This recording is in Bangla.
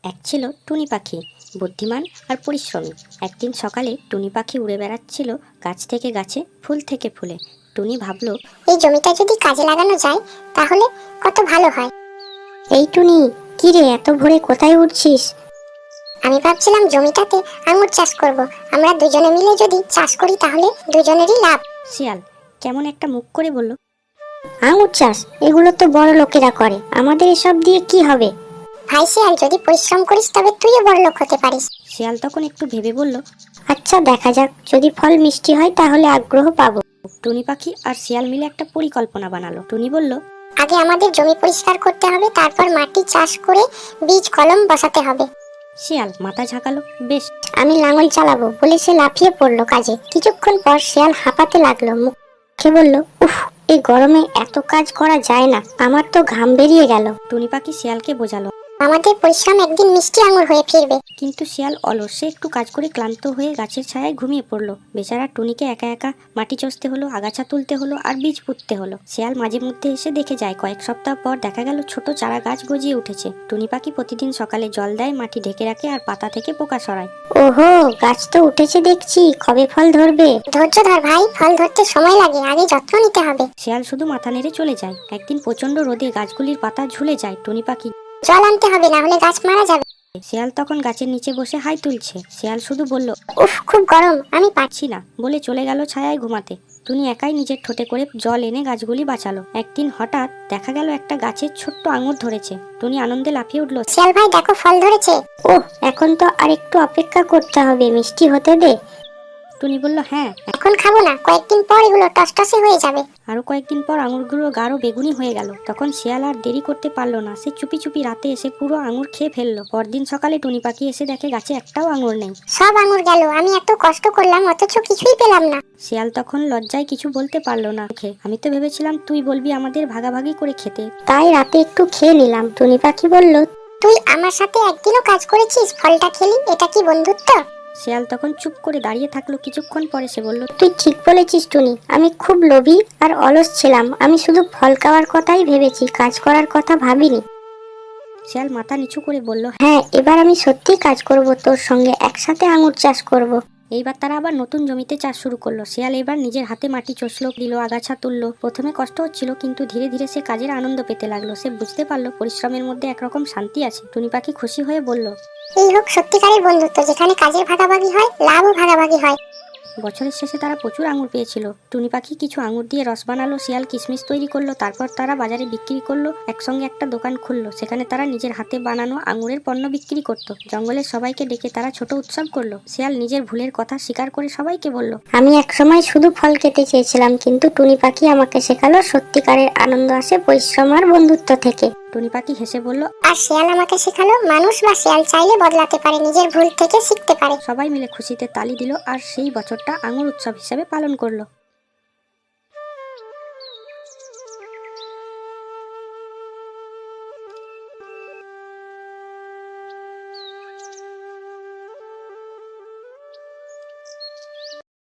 এক ছিল টুনি পাখি, বুদ্ধিমান আর পরিশ্রমী। একদিন সকালে টুনি পাখি উড়ে বেড়াচ্ছিল গাছ থেকে গাছে, ফুল থেকে ফুলে। টুনি ভাবল, এই জমিটা যদি কাজে লাগানো যায় তাহলে কত ভালো হয়। এই টুনি, কি রে, এত ভোরে কোথায় উঠছিস? আমি ভাবছিলাম জমিটাতে আঙুর চাষ করব। আমরা দুজনে মিলে যদি চাষ করি তাহলে দুজনেরই লাভ। শিয়াল কেমন একটা মুখ করে বলল, আঙুর চাষ? এগুলো তো বড় লোকেরা করে, আমাদের এসব দিয়ে কি হবে? ভাই শিয়াল, যদি পরিশ্রম করিস তবে তুইও বড়লোক হতে পারিস। শিয়াল তখন একটু ভেবে বলল, আচ্ছা, দেখা যাক, যদি ফল মিষ্টি হয় তাহলে আগ্রহ পাবো। টুনি পাখি আর শিয়াল মিলে একটা পরিকল্পনা বানালো। টুনি বলল, আগে আমাদের জমি পরিষ্কার করতে হবে, তারপর মাটি চাষ করে বীজ কলম বসাতে হবে। শিয়াল মাথা ঝাঁকালো, বেশ। আমি লাঙল চালাবো বলে সে লাফিয়ে পড়লো কাজে। কিছুক্ষণ পর শিয়াল হাঁপাতে লাগলো, মুখে বলল, উফ, এই গরমে এত কাজ করা যায় না, আমার তো ঘাম বেরিয়ে গেল। টুনি পাখি শিয়ালকে বোঝালো, আমাদের পরিশ্রম একদিন মিষ্টি আঙুর হয়ে ফিরবে। কিন্তু শিয়াল অলস, সে একটু কাজ করে ক্লান্ত হয়ে গাছের ছায়ায় ঘুমিয়ে পড়লো। বেচারা টুনিকে একা একা মাটি চষতে হলো, আগাছা তুলতে হলো আর বীজ পুঁততে হলো। শিয়াল মাঝে মধ্যে এসে দেখে যায়। কয়েক সপ্তাহ পর দেখা গেল ছোট চারা গাছ গজিয়ে উঠেছে। টুনি পাখি প্রতিদিন সকালে জল দেয়, মাটি ঢেকে রাখে আর পাতা থেকে পোকা সরায়। ওহো, গাছ তো উঠেছে দেখছি, কবে ফল ধরবে? ধৈর্য ধর ভাই, ফল ধরতে সময় লাগে, আগে যত্ন নিতে হবে। শিয়াল শুধু মাথা নেড়ে চলে যায়। একদিন প্রচন্ড রোদে গাছগুলির পাতা ঝুলে যায়। টুনি পাখি জল আনতে হবে, না হলে গাছ মারা যাবে। শিয়াল তখন গাছের নিচে বসে হাই তুলছে। শিয়াল শুধু বলল, উফ, খুব গরম, আমি পারছি না, বলে চলে গেল ছায়ায় ঘুমাতে। টুনি একাই নিজের ঠোঁটে করে জল এনে গাছগুলি বাঁচালো। একদিন হঠাৎ দেখা গেল একটা গাছের ছোট্ট আঙুর ধরেছে। টুনি আনন্দে লাফিয়ে উঠল, শিয়াল ভাই দেখো, ফল ধরেছে। ওহ, এখন তো আর একটু অপেক্ষা করতে হবে, মিষ্টি হতে দে। টুনি বলল, হ্যাঁ, এখন খাবো না, কয়েকদিন পর এগুলো টসটসে হয়ে যাবে। আরো কয়েকদিন পর আঙুরগুলো গাঢ় বেগুনি হয়ে গেল। তখন শিয়াল আর দেরি করতে পারলো না, সে চুপি চুপি রাতে এসে পুরো আঙুর খেয়ে ফেললো। পরদিন সকালে টুনি পাখি এসে দেখে গাছে একটাও আঙুর নেই। সব আঙুর গেল, আমি এত কষ্ট করলাম অথচ কিছুই পেলাম না। শিয়াল তখন লজ্জায় কিছু বলতে পারলো না। আমি তো ভেবেছিলাম তুই বলবি আমাদের ভাগাভাগি করে খেতে, তাই রাতে একটু খেয়ে নিলাম। টুনি পাখি বলল, তুই আমার সাথে একদিনও কাজ করেছিস, ফলটা খেলি, এটা কি বন্ধুত্ব? শিয়াল তখন চুপ করে দাঁড়িয়ে থাকলো। কিছুক্ষণ পরে সে বলল, তুই ঠিক বলেছিস টুনি, আমি খুব লোভী আর অলস ছিলাম। আমি শুধু ফল খাওয়ার কথাই ভেবেছি, কাজ করার কথা ভাবিনি। শিয়াল মাথা নিচু করে বলল, হ্যাঁ, এবার আমি সত্যি কাজ করব, তোর সঙ্গে একসাথে আঙুর চাষ করব। এইবার তারা আবার নতুন জমিতে চাষ শুরু করলো। শিয়াল এবার নিজের হাতে মাটি চষলো, দিল, আগাছা তুললো। প্রথমে কষ্ট হচ্ছিল, কিন্তু ধীরে ধীরে সে কাজের আনন্দ পেতে লাগলো। সে বুঝতে পারলো পরিশ্রমের মধ্যে একরকম শান্তি আছে। টুনি পাখি খুশি হয়ে বলল, এই হোক সত্যিকারের বন্ধুত্ব, যেখানে কাজের ভাগাভাগি হয়, লাভও ভাগাভাগি হয়। বছরের শেষে তারা প্রচুর আঙুর পেয়েছিল। টুনি পাখি কিছু আঙুর দিয়ে রস বানালো, শিয়াল কিশমিশ তৈরি করলো। তারপর তারা বাজারে বিক্রি করলো, একসঙ্গে একটা দোকান খুললো। সেখানে তারা নিজের হাতে বানানো আঙুরের পণ্য বিক্রি করত। জঙ্গলের সবাইকে ডেকে তারা ছোট উৎসব করলো। শিয়াল নিজের ভুলের কথা স্বীকার করে সবাইকে বলল, আমি একসময় শুধু ফল খেতে চেয়েছিলাম, কিন্তু টুনি পাখি আমাকে শেখালো সত্যিকারের আনন্দ আসে পরিশ্রম আর বন্ধুত্ব থেকে। টুনি পাখি হেসে বলল, আর শিয়াল আমাকে শেখালো মানুষ বা শিয়াল চাইলে বদলাতে পারে, নিজের ভুল থেকে শিখতে পারে। সবাই মিলে খুশিতে তালি দিল আর সেই বছরটা আঙুর উৎসব হিসেবে পালন করলো।